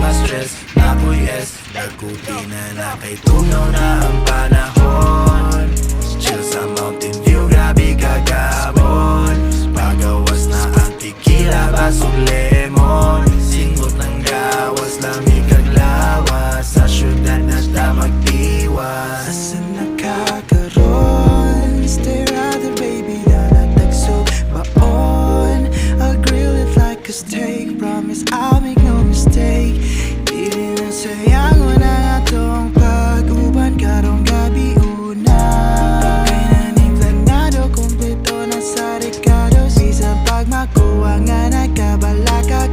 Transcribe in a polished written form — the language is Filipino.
ma-stress Ako'y S, nagkuti na kay tunaw na ang panahon Chill sa Mountain View, grabe kagabon Pagawas na ang tequila, basog lemon Singot ng gawas, lamig kag lawas Sa syudad na ta magdiwas Asan nakakaroon? Stay rather baby na natagso baon I'll grill it like a steak Promise I'll make no mistake Di rin ang sayang na atong pag-uban karong gabi una Kaya naning planado kumpleto na sa rekado Isang pagmakuha nga nagkabalaka